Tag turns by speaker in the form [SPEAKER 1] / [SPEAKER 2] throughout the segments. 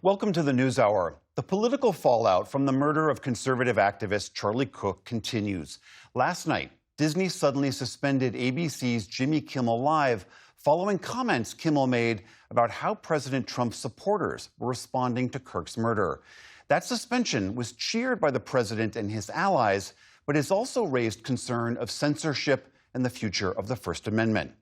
[SPEAKER 1] Welcome to the NewsHour. The political fallout from the murder of conservative activist Charlie Cook continues. Last night, Disney suddenly suspended ABC's Jimmy Kimmel Live following comments Kimmel made about how President Trump's supporters were responding to Kirk's murder. That suspension was cheered by the president and his allies, but has also raised concern of censorship and the future of the First Amendment.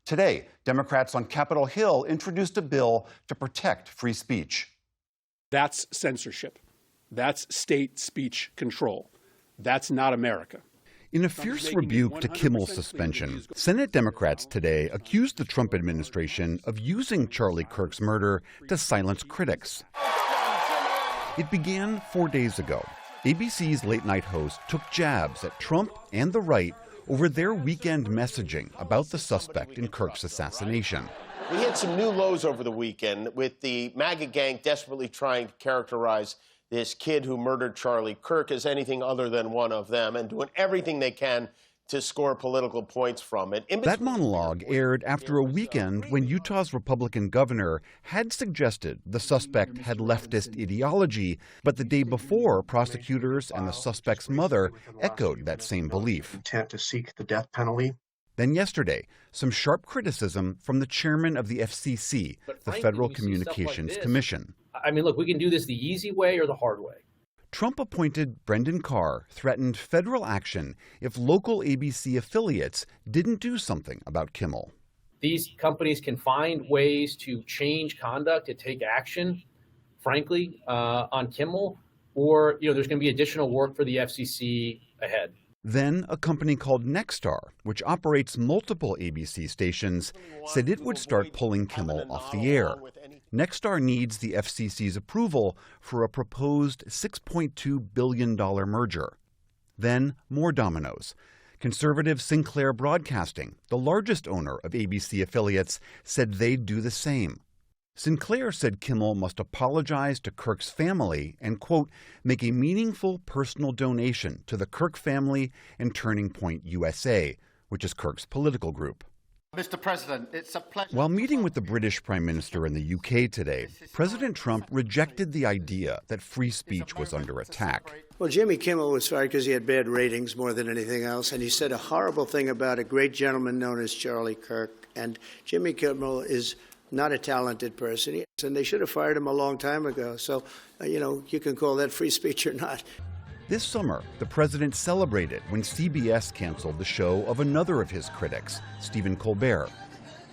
[SPEAKER 1] Today, Democrats on Capitol Hill introduced a bill to protect free speech.
[SPEAKER 2] That's censorship. That's state speech control. That's not America.
[SPEAKER 1] In a fierce rebuke to Kimmel's suspension, Senate Democrats today accused the Trump administration of using Charlie Kirk's murder to silence critics. It began 4 days ago. ABC's late-night host took jabs at Trump and the right over their weekend messaging about the suspect in Kirk's assassination.
[SPEAKER 3] We had some new lows over the weekend with the MAGA gang desperately trying to characterize this kid who murdered Charlie Kirk as anything other than one of them and doing everything they can to score political points from it. That
[SPEAKER 1] monologue aired after a weekend when Utah's Republican governor had suggested the suspect had leftist ideology, but the day before, prosecutors and the suspect's mother echoed that same belief.
[SPEAKER 4] Intent to seek the death penalty.
[SPEAKER 1] Then yesterday, some sharp criticism from the chairman of the FCC, the Federal Communications Commission.
[SPEAKER 5] I mean, look, we can do this the easy way or the hard way.
[SPEAKER 1] Trump appointed Brendan Carr threatened federal action if local ABC affiliates didn't do something about Kimmel.
[SPEAKER 5] These companies can find ways to change conduct, to take action, frankly, on Kimmel, or there's going to be additional work for the FCC ahead.
[SPEAKER 1] Then a company called Nexstar, which operates multiple ABC stations, said it would start pulling Kimmel off the air. Nexstar needs the FCC's approval for a proposed $6.2 billion merger. Then more dominoes. Conservative Sinclair Broadcasting, the largest owner of ABC affiliates, said they'd do the same. Sinclair said Kimmel must apologize to Kirk's family and, quote, make a meaningful personal donation to the Kirk family and Turning Point USA, which is Kirk's political group.
[SPEAKER 6] Mr. President, it's a pleasure.
[SPEAKER 1] While meeting with the British Prime Minister in the UK today, President Trump rejected the idea that free speech was under attack.
[SPEAKER 7] Well, Jimmy Kimmel was fired because he had bad ratings more than anything else, and he said a horrible thing about a great gentleman known as Charlie Kirk. And Jimmy Kimmel is not a talented person, and they should have fired him a long time ago. So, you can call that free speech or not.
[SPEAKER 1] This summer, the president celebrated when CBS canceled the show of another of his critics, Stephen Colbert.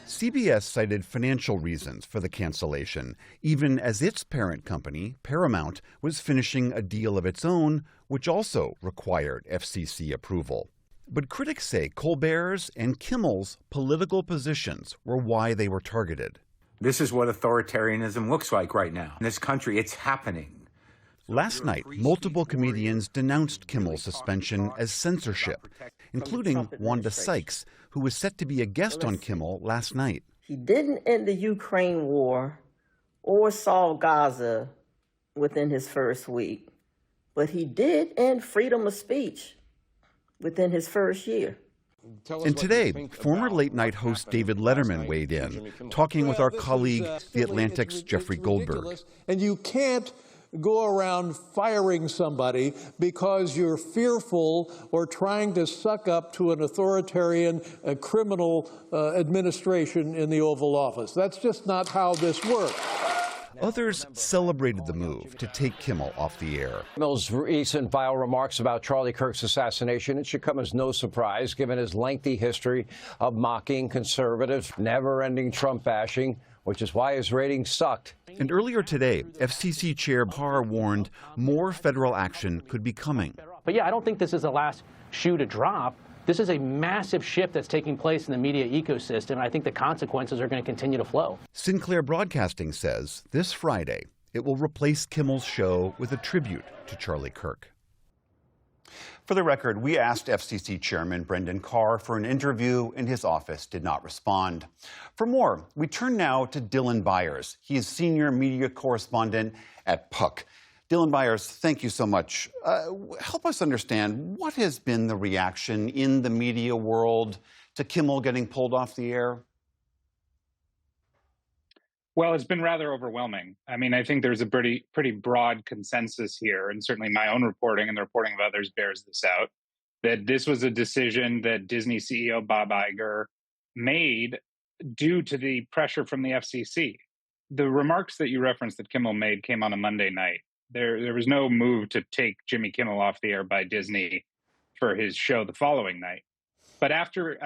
[SPEAKER 1] CBS cited financial reasons for the cancellation, even as its parent company, Paramount, was finishing a deal of its own, which also required FCC approval. But critics say Colbert's and Kimmel's political positions were why they were targeted.
[SPEAKER 8] This is what authoritarianism looks like right now. In this country, it's happening.
[SPEAKER 1] Last night, multiple comedians denounced Kimmel's suspension as censorship, including Wanda Sykes, who was set to be a guest on Kimmel last night.
[SPEAKER 9] He didn't end the Ukraine war or solve Gaza within his first week, but he did end freedom of speech within his first year.
[SPEAKER 1] And today, former late-night host David Letterman weighed in, talking with our colleague, The Atlantic's Jeffrey Goldberg.
[SPEAKER 10] And you can't go around firing somebody because you're fearful or trying to suck up to an authoritarian criminal administration in the Oval Office. That's just not how this works.
[SPEAKER 1] Others celebrated the move to take Kimmel off the air.
[SPEAKER 11] Kimmel's recent vile remarks about Charlie Kirk's assassination, it should come as no surprise given his lengthy history of mocking conservatives, never-ending Trump bashing, which is why his ratings sucked.
[SPEAKER 1] And earlier today, FCC Chair Carr warned more federal action could be coming.
[SPEAKER 12] But yeah, I don't think this is the last shoe to drop. This is a massive shift that's taking place in the media ecosystem, and I think the consequences are going to continue to flow.
[SPEAKER 1] Sinclair Broadcasting says this Friday it will replace Kimmel's show with a tribute to Charlie Kirk. For the record, we asked FCC Chairman Brendan Carr for an interview, and his office did not respond. For more, we turn now to Dylan Byers. He is senior media correspondent at Puck. Dylan Byers, thank you so much. Help us understand, what has been the reaction in the media world to Kimmel getting pulled off the air?
[SPEAKER 13] Well, it's been rather overwhelming. I mean, I think there's a pretty broad consensus here, and certainly my own reporting and the reporting of others bears this out, that this was a decision that Disney CEO Bob Iger made due to the pressure from the FCC. The remarks that you referenced that Kimmel made came on a Monday night. There was no move to take Jimmy Kimmel off the air by Disney for his show the following night. But after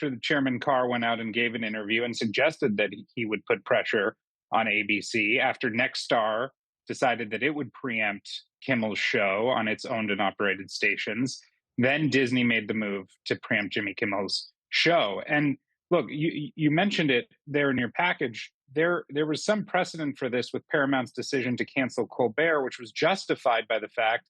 [SPEAKER 13] the Chairman Carr went out and gave an interview and suggested that he would put pressure on ABC, after Nexstar decided that it would preempt Kimmel's show on its owned and operated stations, then Disney made the move to preempt Jimmy Kimmel's show. And look, you mentioned it there in your package. There was some precedent for this with Paramount's decision to cancel Colbert, which was justified by the fact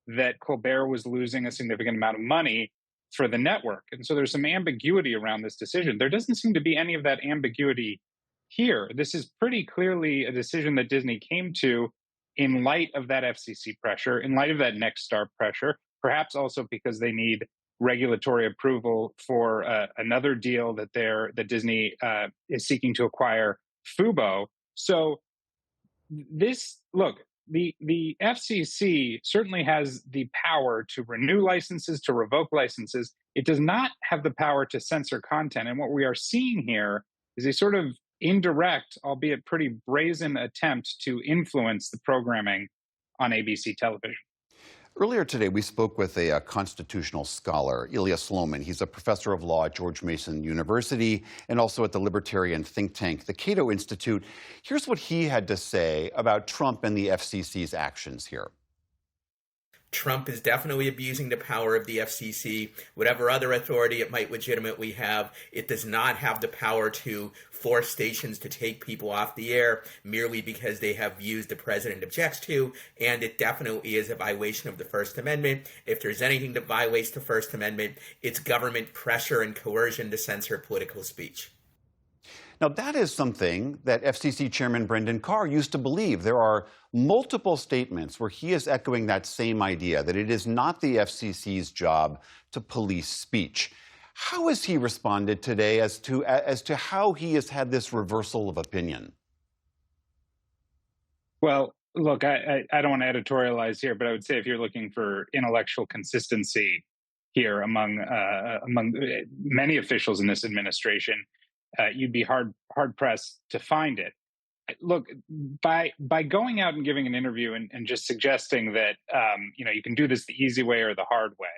[SPEAKER 13] that Colbert was losing a significant amount of money for the network. And so there's some ambiguity around this decision. There doesn't seem to be any of that ambiguity here. This is pretty clearly a decision that Disney came to in light of that FCC pressure, in light of that Nexstar pressure, perhaps also because they need regulatory approval for another deal that Disney is seeking to acquire, Fubo. So the FCC certainly has the power to renew licenses, to revoke licenses. It does not have the power to censor content. And what we are seeing here is a sort of indirect, albeit pretty brazen attempt to influence the programming on ABC television.
[SPEAKER 1] Earlier today, we spoke with a constitutional scholar, Ilya Sloman. He's a professor of law at George Mason University and also at the libertarian think tank, the Cato Institute. Here's what he had to say about Trump and the FCC's actions here.
[SPEAKER 14] Trump is definitely abusing the power of the FCC. Whatever other authority it might legitimately have, it does not have the power to force stations to take people off the air merely because they have views the president objects to, and it definitely is a violation of the First Amendment. If there's anything that violates the First Amendment, it's government pressure and coercion to censor political speech.
[SPEAKER 1] Now, that is something that FCC Chairman Brendan Carr used to believe. There are multiple statements where he is echoing that same idea, that it is not the FCC's job to police speech. How has he responded today as to how he has had this reversal of opinion?
[SPEAKER 13] Well, look, I don't want to editorialize here, but I would say if you're looking for intellectual consistency here among many officials in this administration, you'd be hard pressed to find it. Look, by going out and giving an interview and just suggesting that you can do this the easy way or the hard way,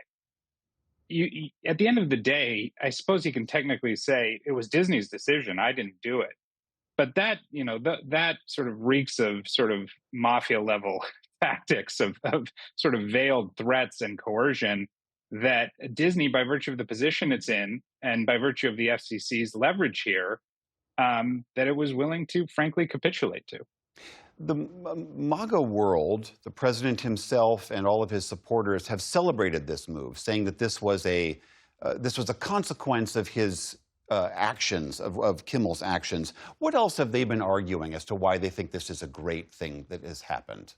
[SPEAKER 13] you at the end of the day, I suppose you can technically say it was Disney's decision. I didn't do it, but that that sort of reeks of sort of mafia level tactics of sort of veiled threats and coercion that Disney, by virtue of the position it's in and by virtue of the FCC's leverage here, that it was willing to, frankly, capitulate to.
[SPEAKER 1] The MAGA world, the president himself and all of his supporters have celebrated this move, saying that this was a consequence of his actions, of Kimmel's actions. What else have they been arguing as to why they think this is a great thing that has happened?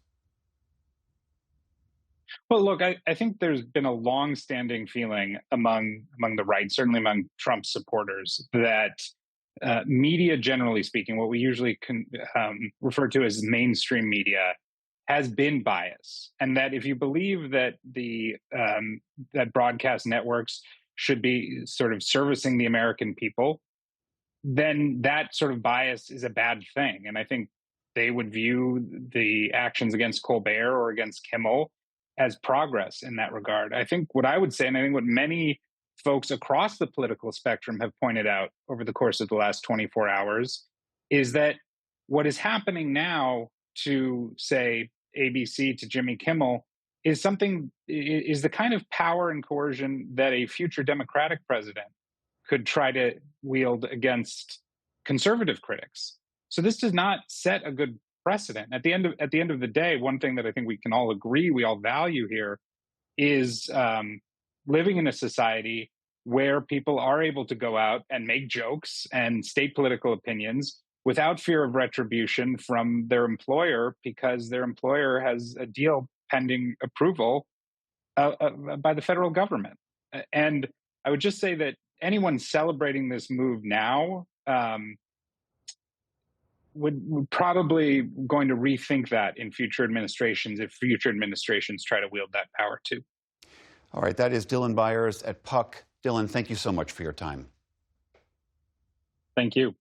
[SPEAKER 13] Well, look, I think there's been a long-standing feeling among the right, certainly among Trump supporters, that media, generally speaking, what we usually refer to as mainstream media, has been biased, and that if you believe that that broadcast networks should be sort of servicing the American people, then that sort of bias is a bad thing. And I think they would view the actions against Colbert or against Kimmel as progress in that regard. I think what I would say, and I think what many folks across the political spectrum have pointed out over the course of the last 24 hours, is that what is happening now to, say, ABC, to Jimmy Kimmel, is the kind of power and coercion that a future Democratic president could try to wield against conservative critics. So this does not set a good precedent. At the end of the day, one thing that I think we can all agree, we all value here, is living in a society where people are able to go out and make jokes and state political opinions without fear of retribution from their employer, because their employer has a deal pending approval by the federal government. And I would just say that anyone celebrating this move now would probably going to rethink that in future administrations if future administrations try to wield that power too.
[SPEAKER 1] All right, that is Dylan Byers at Puck. Dylan, thank you so much for your time.
[SPEAKER 13] Thank you.